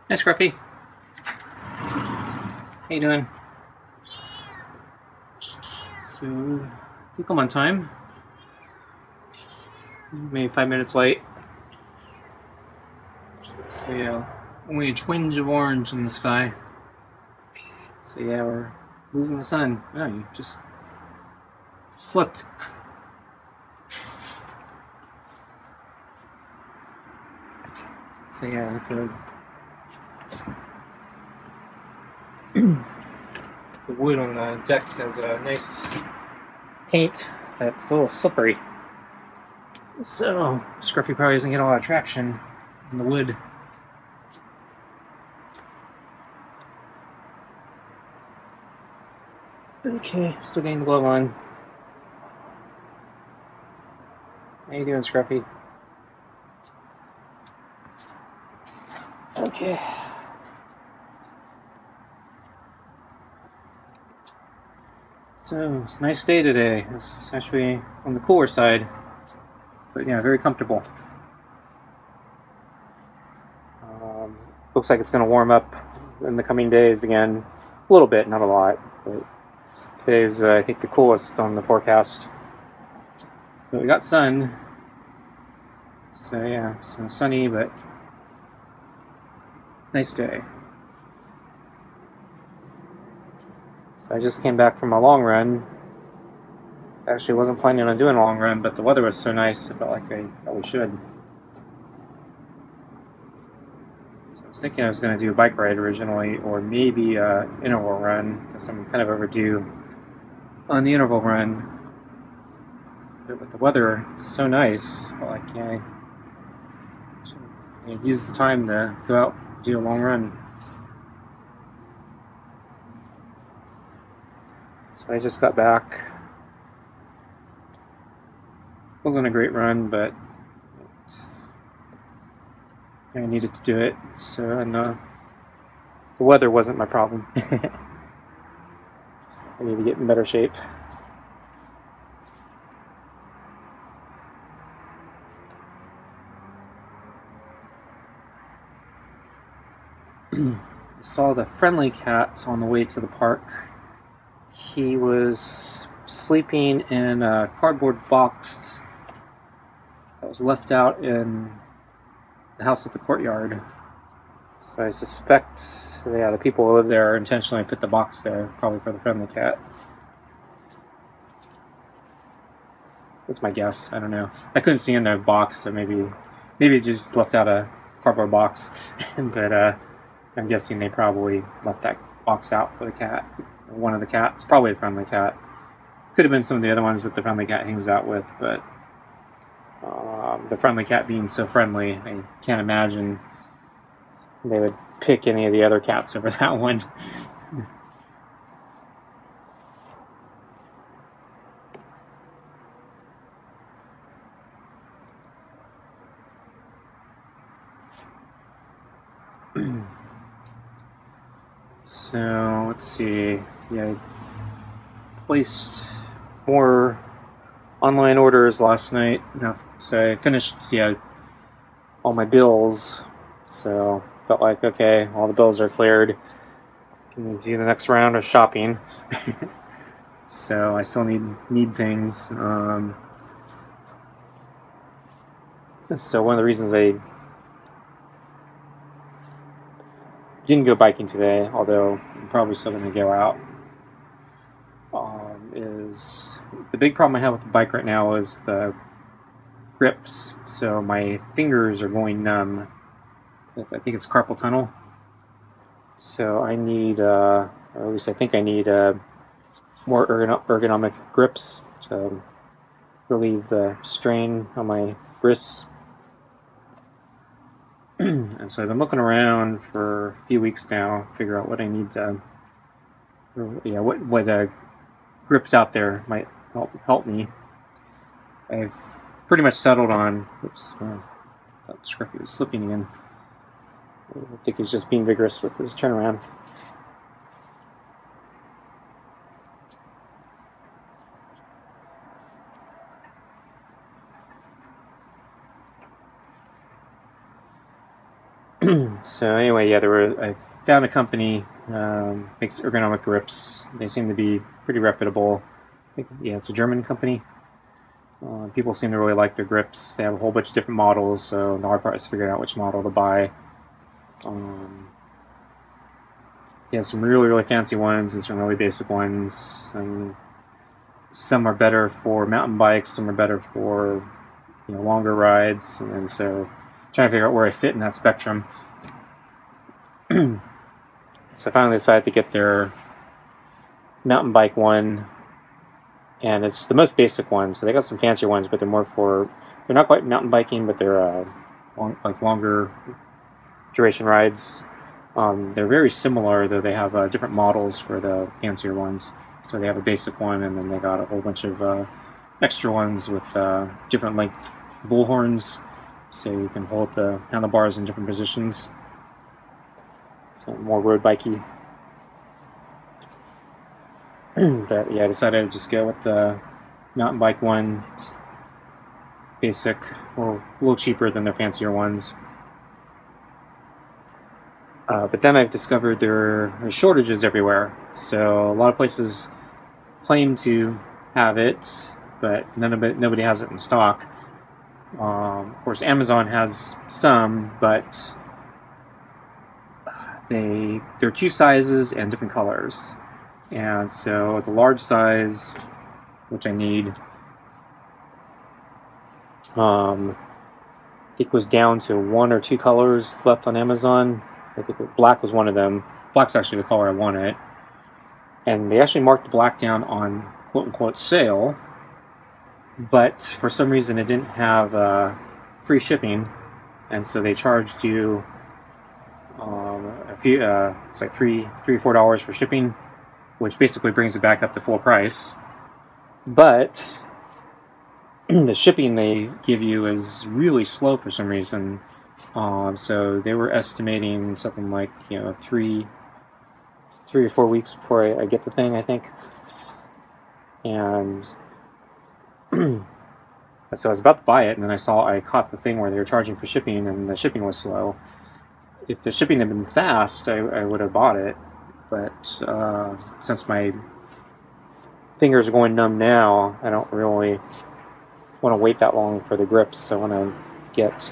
Hi, Scruffy. How you doing? So, I think I'm on time. Maybe 5 minutes late. So yeah, only a twinge of orange in the sky. So yeah, we're losing the sun. Oh, you just slipped. So yeah, the wood on the deck has a nice paint that's a little slippery. So Scruffy probably doesn't get a lot of traction in the wood. Okay, still getting the glove on. How you doing, Scruffy? Okay. So, it's a nice day today. It's actually on the cooler side, but yeah, very comfortable. Looks like it's going to warm up in the coming days again. A little bit, not a lot. But today's, I think, the coolest on the forecast. But we got sun. So yeah, so sunny, but nice day. So I just came back from a long run. Actually wasn't planning on doing a long run, but the weather was so nice, I felt like I probably should. So I was thinking I was going to do a bike ride originally, or maybe an interval run, because I'm kind of overdue on the interval run. But with the weather so nice, I felt like, yeah, I use the time to go out and do a long run. So I just got back. Wasn't a great run, but I needed to do it. So, and the weather wasn't my problem. Just, I need to get in better shape. I saw the friendly cat on the way to the park. He was sleeping in a cardboard box that was left out in the house with the courtyard. So I suspect, yeah, the people who live there intentionally put the box there, probably for the friendly cat. That's my guess. I don't know. I couldn't see in the box, so maybe it just left out a cardboard box. But I'm guessing they probably left that box out for the cat. One of the cats, probably a friendly cat. Could have been some of the other ones that the friendly cat hangs out with, but the friendly cat being so friendly, I can't imagine they would pick any of the other cats over that one. So let's see. Yeah, I placed more online orders last night. So I finished, yeah, all my bills. So felt like, okay, all the bills are cleared. Can do the next round of shopping. So I still need things. So one of the reasons I didn't go biking today, although I'm probably still going to go out, is the big problem I have with the bike right now is the grips. So my fingers are going numb. I think it's carpal tunnel. So I need, or at least I think I need more ergonomic grips to relieve the strain on my wrists. And so I've been looking around for a few weeks now, figure out what I need to, yeah, what grips out there might help me. I've pretty much settled on. Oops, thought Scruffy was slipping again. I think he's just being vigorous with his turnaround. So anyway, yeah, I found a company makes ergonomic grips. They seem to be pretty reputable. I think, yeah, it's a German company. People seem to really like their grips. They have a whole bunch of different models, so the hard part is figuring out which model to buy. Yeah, some really fancy ones and some really basic ones. And some are better for mountain bikes, some are better for longer rides, and so trying to figure out where I fit in that spectrum. So I finally decided to get their mountain bike one, and it's the most basic one. So they got some fancier ones, but they're not quite mountain biking, but they're longer duration rides. They're very similar, though they have different models for the fancier ones. So they have a basic one, and then they got a whole bunch of extra ones with different length bull horns, so you can hold the handlebars in different positions. So more road bikey. But yeah, I decided to just go with the mountain bike one. Just basic, or a little cheaper than their fancier ones. But then I've discovered there are shortages everywhere. So a lot of places claim to have it, but nobody has it in stock. Of course, Amazon has some, but there are two sizes and different colors. And so the large size, which I need, I think was down to 1 or 2 colors left on Amazon. I think black was one of them. Black's actually the color I wanted. And they actually marked the black down on quote-unquote sale, but for some reason it didn't have free shipping, and so they charged you it's like $3 or $4 for shipping, which basically brings it back up to full price. But the shipping they give you is really slow for some reason. So they were estimating something like 3 or 4 weeks before I get the thing, I think. And so I was about to buy it, and then I caught the thing where they were charging for shipping, and the shipping was slow. If the shipping had been fast, I would have bought it. But since my fingers are going numb now, I don't really want to wait that long for the grips. I want to get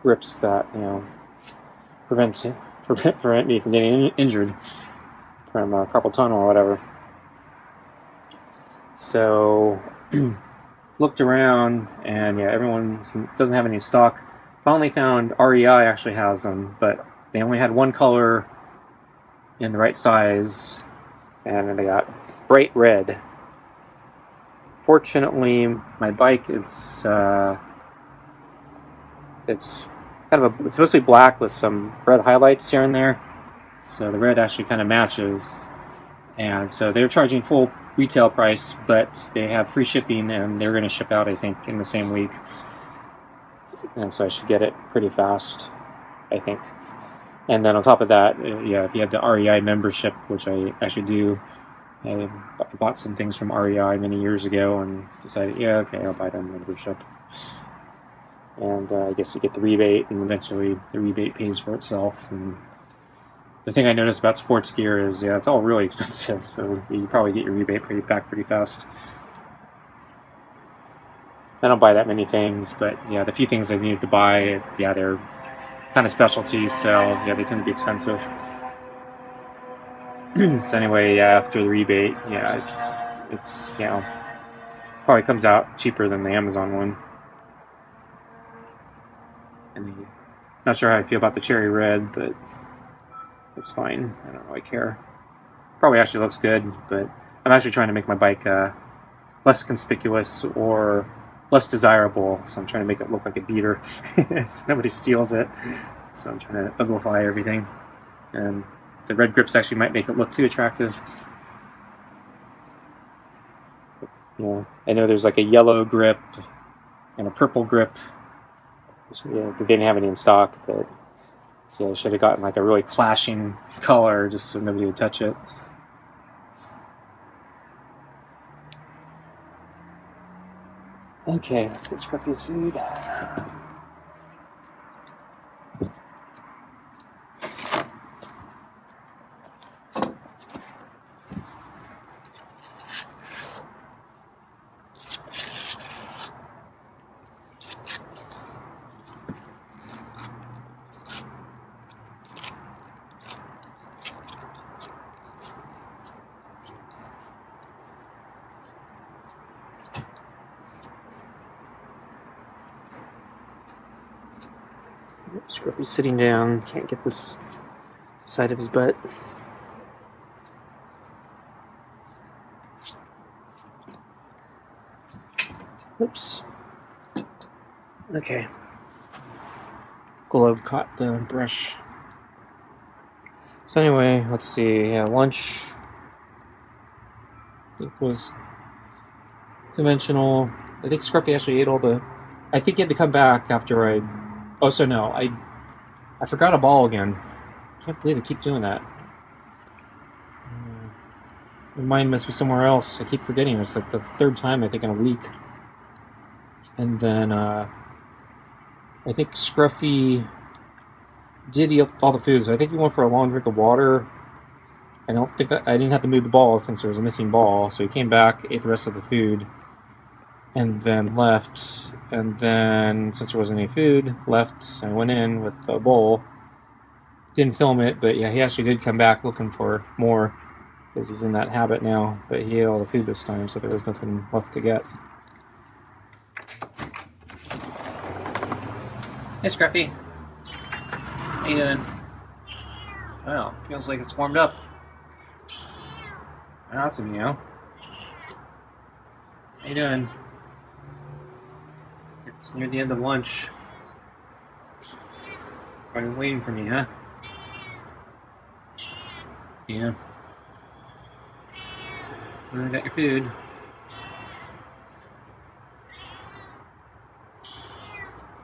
grips that prevent me from getting injured from carpal tunnel or whatever. So looked around, and yeah, everyone doesn't have any stock. Finally found REI actually has them, but they only had one color in the right size, and then they got bright red. Fortunately, my bike, it's it's mostly black with some red highlights here and there, so the red actually kind of matches. And so they're charging full retail price, but they have free shipping, and they're going to ship out, I think, in the same week. And so I should get it pretty fast, I think. And then on top of that, yeah, if you have the REI membership, which I actually do, I bought some things from REI many years ago and decided, yeah, okay, I'll buy the membership. And I guess you get the rebate, and eventually the rebate pays for itself. And the thing I noticed about sports gear is, yeah, it's all really expensive, so you probably get your rebate back pretty fast. I don't buy that many things, but yeah, the few things I needed to buy, yeah, they're kind of specialties, so yeah, they tend to be expensive. So anyway, yeah, after the rebate, yeah, it's, probably comes out cheaper than the Amazon one. And not sure how I feel about the cherry red, but it's fine. I don't really care. Probably actually looks good, but I'm actually trying to make my bike less conspicuous or less desirable, so I'm trying to make it look like a beater so nobody steals it. So I'm trying to uglify everything, and the red grips actually might make it look too attractive. I know there's like a yellow grip and a purple grip. Yeah, they didn't have any in stock, but yeah, I should have gotten like a really clashing color just so nobody would touch it. Okay, let's get Scruffy's food. Scruffy's sitting down, can't get this side of his butt. Oops. Okay. Glove caught the brush. So anyway, let's see. Yeah, lunch I think was conventional. I think Scruffy actually ate all the. I think he had to come back after I. Oh, so no, I forgot a ball again. Can't believe I keep doing that. My mind must be somewhere else. I keep forgetting. It's like the third time I think in a week. And then I think Scruffy did eat all the food. So I think he went for a long drink of water. I don't think I didn't have to move the ball since there was a missing ball. So he came back, ate the rest of the food, and then left. And then since there wasn't any food, left and went in with the bowl. Didn't film it, but yeah, he actually did come back looking for more because he's in that habit now. But he ate all the food this time, so there was nothing left to get. Hey, Scruffy. How you doing? Wow, feels like it's warmed up. That's a meow. How you doing? It's near the end of lunch. Are you waiting for me, huh? Yeah. Well, I got your food.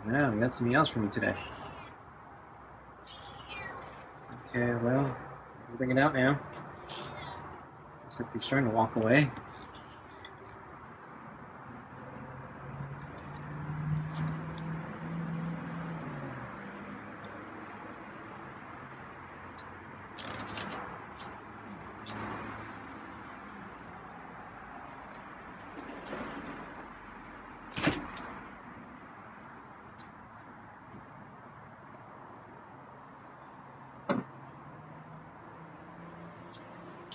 Yeah, we got some meows for me today. Okay, well, I'll bring it out now. Except he's trying to walk away.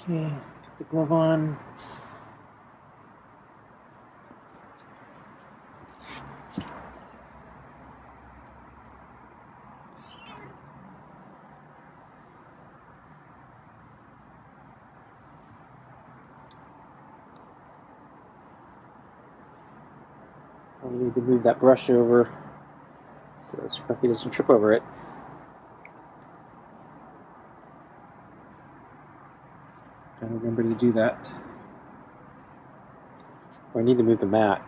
Okay, put the glove on. I need to move that brush over so that Scruffy doesn't trip over it. Gotta remember to do that. Or I need to move the mat.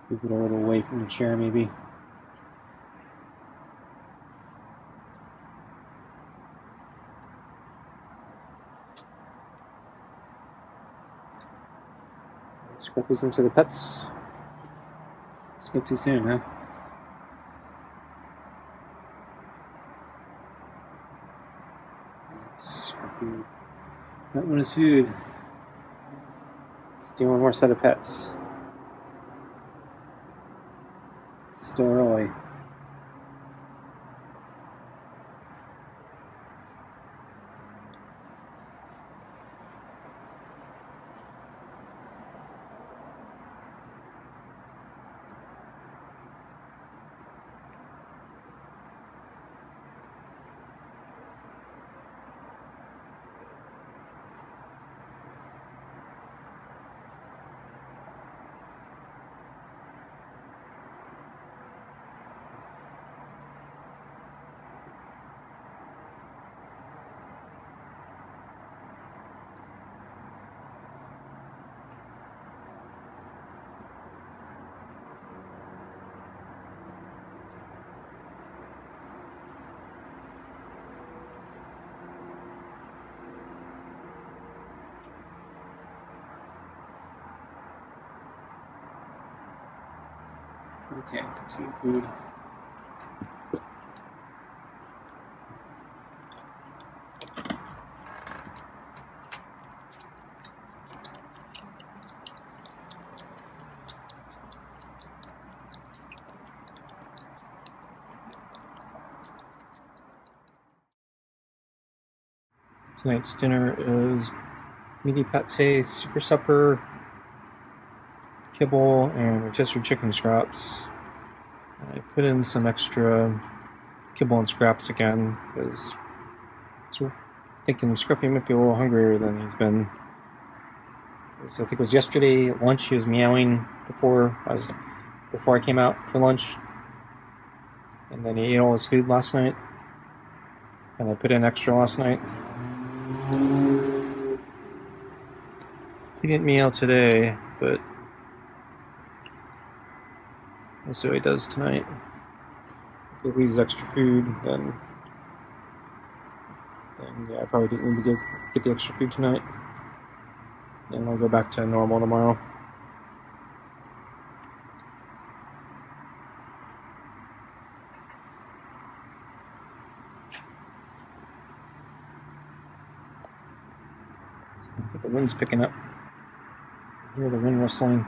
Move it a little away from the chair, maybe. Scruffy's into the pets. Spoke too soon, huh? Scruffy not want his food. Let's do one more set of pets. It's still early. Okay, that's your food. Tonight's dinner is meaty pate, super supper, kibble and rotisserie chicken scraps. I put in some extra kibble and scraps again because I'm thinking Scruffy might be a little hungrier than he's been. So I think it was yesterday at lunch he was meowing before I came out for lunch, and then he ate all his food last night, and I put in extra last night. He didn't meow today, but we'll see what he does tonight. If he leaves extra food, then yeah, I probably didn't need to get the extra food tonight. And I'll go back to normal tomorrow. I think the wind's picking up. I hear the wind rustling.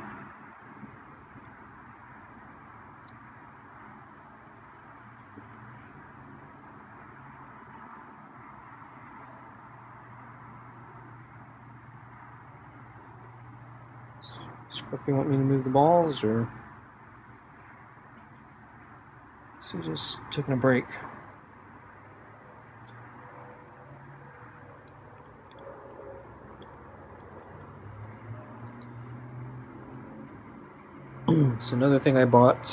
Scruffy want me to move the balls, or is he just taking a break? So another thing I bought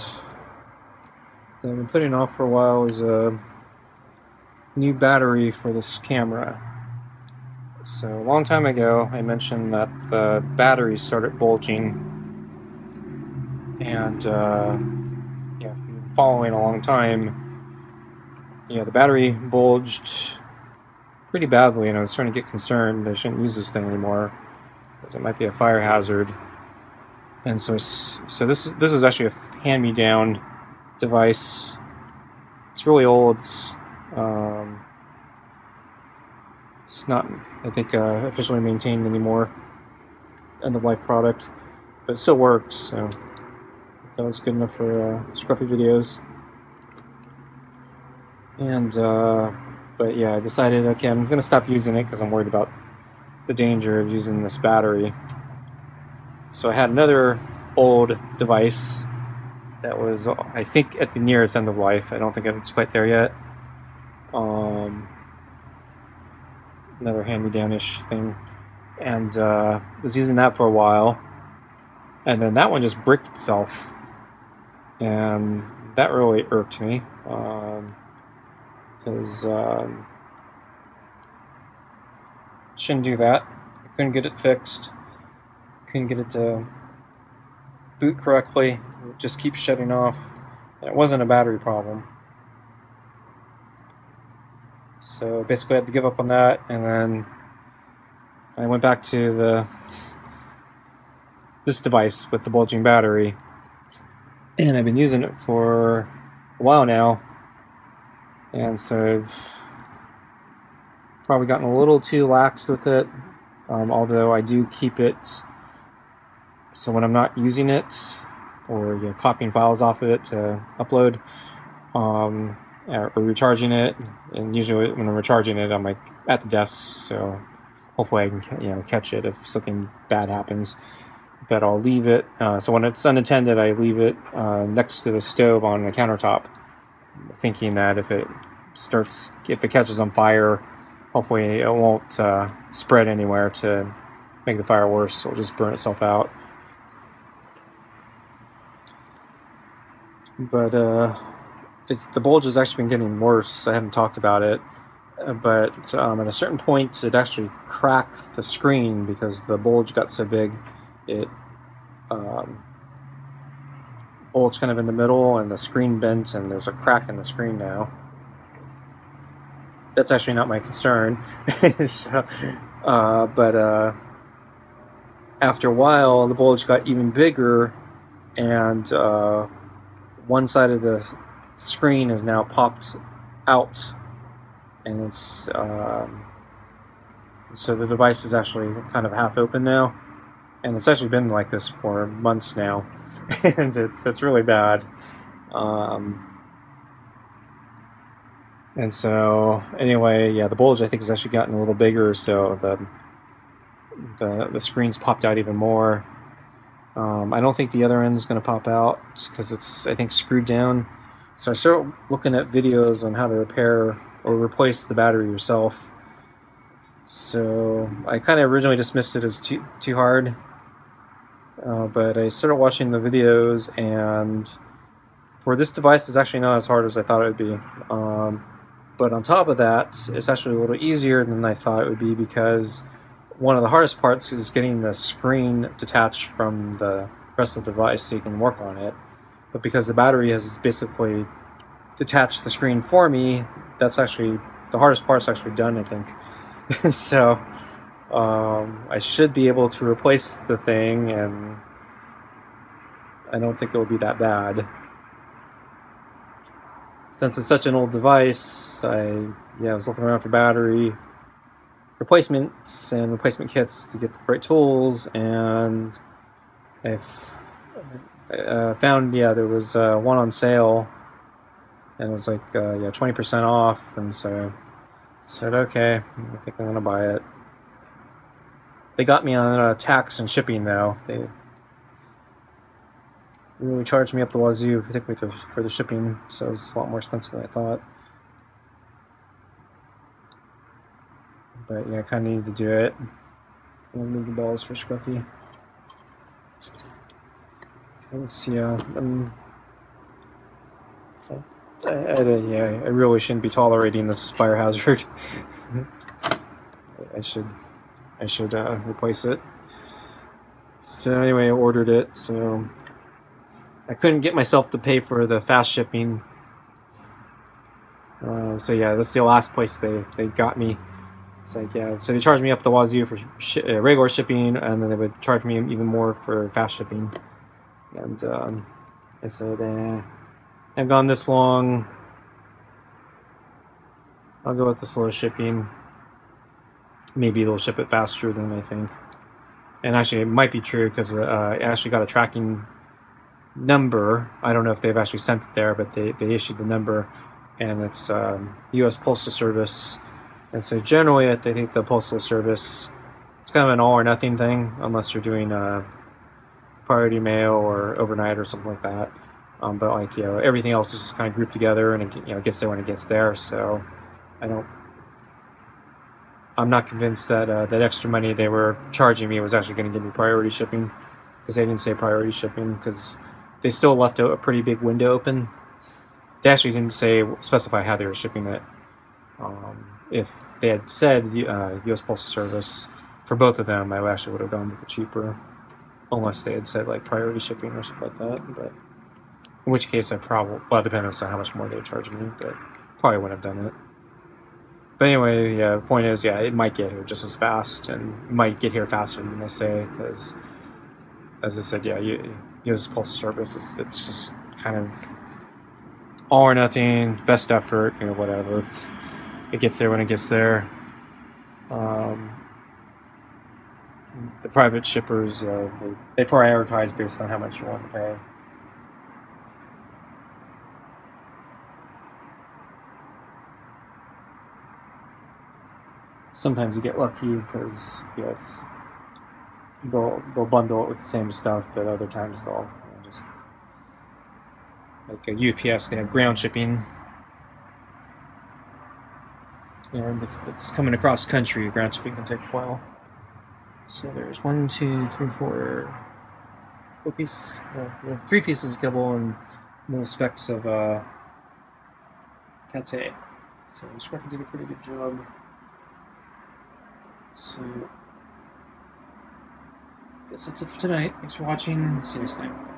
that I've been putting off for a while is a new battery for this camera. So a long time ago I mentioned that the battery started bulging, and yeah, if you've been following a long time, yeah, the battery bulged pretty badly, and I was starting to get concerned I shouldn't use this thing anymore because it might be a fire hazard. And so this is actually a hand-me-down device. It's really old. It's not, I think, officially maintained anymore. End-of-life product, but it still works. So that was good enough for Scruffy videos. And but yeah, I decided, okay, I'm gonna stop using it because I'm worried about the danger of using this battery. So I had another old device that was, I think, at the near its end of life. I don't think it's quite there yet. Another hand-me-down-ish thing, and was using that for a while, and then that one just bricked itself, and that really irked me because shouldn't do that. I couldn't get it fixed. Couldn't get it to boot correctly. It just keeps shutting off. It wasn't a battery problem. So basically I had to give up on that, and then I went back to this device with the bulging battery, and I've been using it for a while now, and so I've probably gotten a little too lax with it, although I do keep it. So when I'm not using it, or copying files off of it to upload, or recharging it, and usually when I'm recharging it, I'm like at the desk, so hopefully I can catch it if something bad happens. But I'll leave it. So when it's unattended, I leave it next to the stove on the countertop, thinking that if it catches on fire, hopefully it won't spread anywhere to make the fire worse. It'll just burn itself out. But the bulge has actually been getting worse. I haven't talked about it, but at a certain point it actually cracked the screen because the bulge got so big. It bulged kind of in the middle, and the screen bent, and there's a crack in the screen now. That's actually not my concern. So, but after a while the bulge got even bigger, and one side of the screen is now popped out, and it's so the device is actually kind of half open now, and it's actually been like this for months now, and it's really bad. And so anyway, yeah, the bulge I think has actually gotten a little bigger, so the screen's popped out even more. I don't think the other end is going to pop out because it's, I think, screwed down. So I started looking at videos on how to repair or replace the battery yourself. So I kind of originally dismissed it as too hard, but I started watching the videos, and for this device, it's actually not as hard as I thought it would be. But on top of that, it's actually a little easier than I thought it would be, because one of the hardest parts is getting the screen detached from the rest of the device so you can work on it. But because the battery has basically detached the screen for me, that's actually the hardest part's actually done, I think. So I should be able to replace the thing, and I don't think it will be that bad. Since it's such an old device, I was looking around for battery replacements and replacement kits to get the right tools, and I found there was one on sale, and it was like 20% off, and so I said, okay, I think I'm gonna buy it. They got me on tax and shipping though. They really charged me up the wazoo, particularly for the shipping, so it's a lot more expensive than I thought. But yeah, I kind of need to do it. I'm gonna move the balls for Scruffy. Let's see. I really shouldn't be tolerating this fire hazard. I should replace it. So anyway, I ordered it. So I couldn't get myself to pay for the fast shipping. So yeah, that's the last place they got me. It's like, so they charged me up the wazoo for regular shipping, and then they would charge me even more for fast shipping. And I said, I've gone this long, I'll go with the slow shipping. Maybe they'll ship it faster than I think. And actually, it might be true, because I actually got a tracking number. I don't know if they've actually sent it there, but they issued the number, and it's U.S. Postal Service. And so generally, I think the Postal Service, it's kind of an all or nothing thing, unless you're doing priority mail or overnight or something like that. But like, everything else is just kind of grouped together, and it gets there when it gets there. So I'm not convinced that that extra money they were charging me was actually going to give me priority shipping, because they didn't say priority shipping, because they still left a pretty big window open. They actually didn't specify how they were shipping it. If they had said U.S. Postal Service for both of them, I actually would have gone with the cheaper, unless they had said like priority shipping or something like that. But in which case, it depends on how much more they would charge me, but probably wouldn't have done it. But anyway, the point is, it might get here just as fast, and it might get here faster than they say, because, as I said, U.S. Postal Service, it's just kind of all or nothing, best effort, whatever. It gets there when it gets there. The private shippers, they prioritize based on how much you want to pay. Sometimes you get lucky, because they'll bundle it with the same stuff, but other times they'll just, like a UPS, they have ground shipping. And if it's coming across country, ground shipping can take a while. So there's 1, 2, 3, 4 pieces. Well, 3 pieces of kibble and little specks of pate. So Scruffy did a pretty good job. So I guess that's it for tonight. Thanks for watching. See you next time.